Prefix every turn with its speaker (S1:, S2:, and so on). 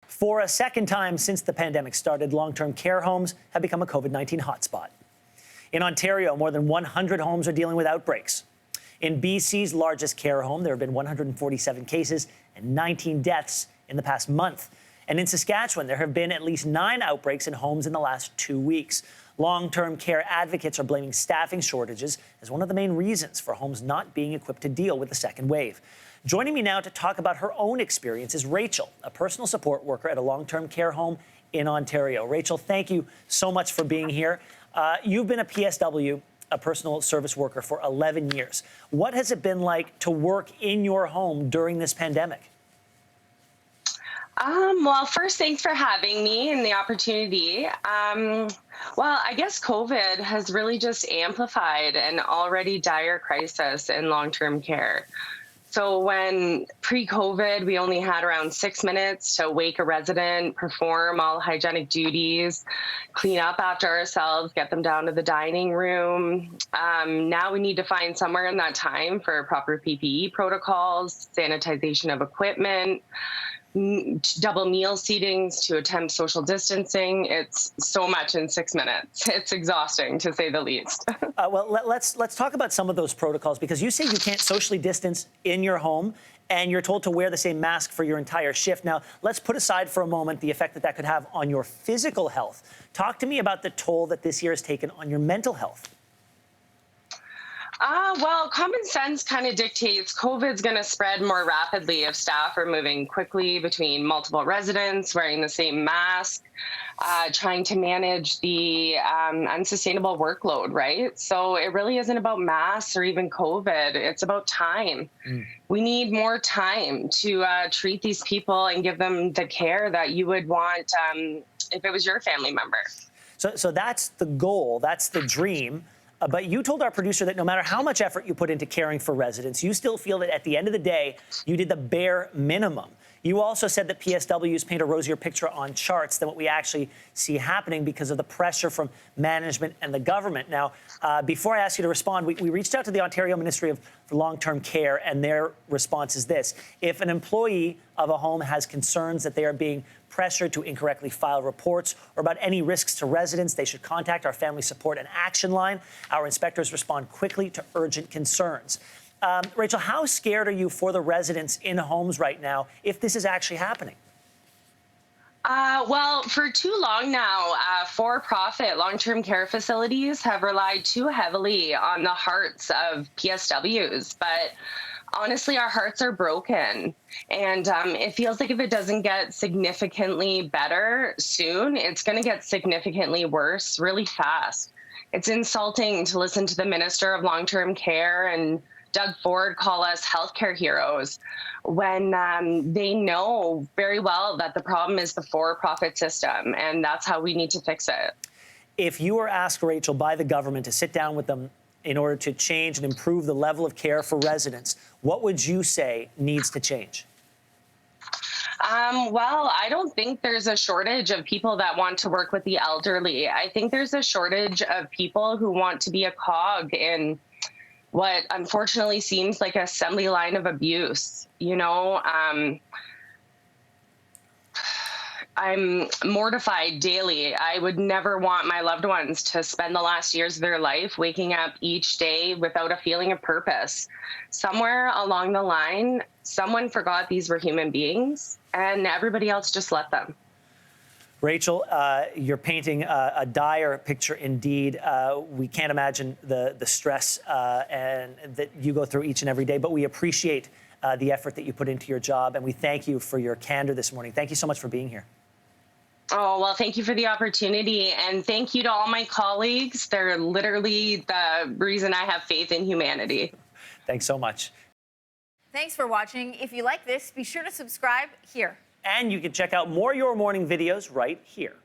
S1: For a second time since the pandemic started, long-term care homes have become a COVID-19 hotspot. In Ontario, more than 100 homes are dealing with outbreaks. In BC's largest care home, there have been 147 cases and 19 deaths in the past month. And in Saskatchewan, there have been at least 9 outbreaks in homes in the last 2 weeks. Long-term care advocates are blaming staffing shortages as one of the main reasons for homes not being equipped to deal with the second wave. Joining me now to talk about her own experience is Rachel, a personal support worker at a long-term care home in Ontario. Rachel, thank you so much for being here. You've been a PSW, a personal service worker, for 11 years. What has it been like to work in your home during this pandemic?
S2: Well, first, thanks for having me and the opportunity. Well, I guess COVID has really just amplified an already dire crisis in long-term care. So when pre-COVID, we only had around 6 minutes to wake a resident, perform all hygienic duties, clean up after ourselves, get them down to the dining room. Now we need to find somewhere in that time for proper PPE protocols, sanitization of equipment, double meal seatings to attempt social distancing. It's so much in 6 minutes. It's exhausting, to say the least.
S1: Well, let's talk about some of those protocols, because you say you can't socially distance in your home and you're told to wear the same mask for your entire shift. Now, let's put aside for a moment the effect that that could have on your physical health. Talk to me about the toll that this year has taken on your mental health.
S2: Well, common sense kind of dictates COVID's going to spread more rapidly if staff are moving quickly between multiple residents, wearing the same mask, trying to manage the unsustainable workload, right? So it really isn't about masks or even COVID. It's about time. We need more time to treat these people and give them the care that you would want if it was your family member.
S1: So that's the goal. That's the dream. But you told our producer that no matter how much effort you put into caring for residents, you still feel that at the end of the day, you did the bare minimum. You also said that PSWs paint a rosier picture on charts than what we actually see happening because of the pressure from management and the government. Now, before I ask you to respond, we reached out to the Ontario Ministry of Long-Term Care, and their response is this: if an employee of a home has concerns that they are being pressured to incorrectly file reports or about any risks to residents, they should contact our Family Support and Action Line. Our inspectors respond quickly to urgent concerns. Rachel, how scared are you for the residents in homes right now if this is actually happening?
S2: Well, for too long now, for-profit long-term care facilities have relied too heavily on the hearts of PSWs. But honestly, our hearts are broken. And it feels like if it doesn't get significantly better soon, it's going to get significantly worse really fast. It's insulting to listen to the Minister of Long-Term Care and Doug Ford call us healthcare heroes when they know very well that the problem is the for-profit system, and that's how we need to fix it.
S1: If you were asked, Rachel, by the government to sit down with them in order to change and improve the level of care for residents, what would you say needs to change?
S2: Well, I don't think there's a shortage of people that want to work with the elderly. I think there's a shortage of people who want to be a cog in what unfortunately seems like an assembly line of abuse. You know, I'm mortified daily. I would never want my loved ones to spend the last years of their life waking up each day without a feeling of purpose. Somewhere along the line, someone forgot these were human beings and everybody else just let them.
S1: Rachel, you're painting a dire picture indeed. We can't imagine the stress and that you go through each and every day, but we appreciate the effort that you put into your job, and we thank you for your candor this morning. Thank you so much for being here.
S2: Oh, well, thank you for the opportunity, and thank you to all my colleagues. They're literally the reason I have faith in humanity.
S1: Thanks so much.
S3: Thanks for watching. If you like this, be sure to subscribe here.
S1: And you can check out more Your Morning videos right here.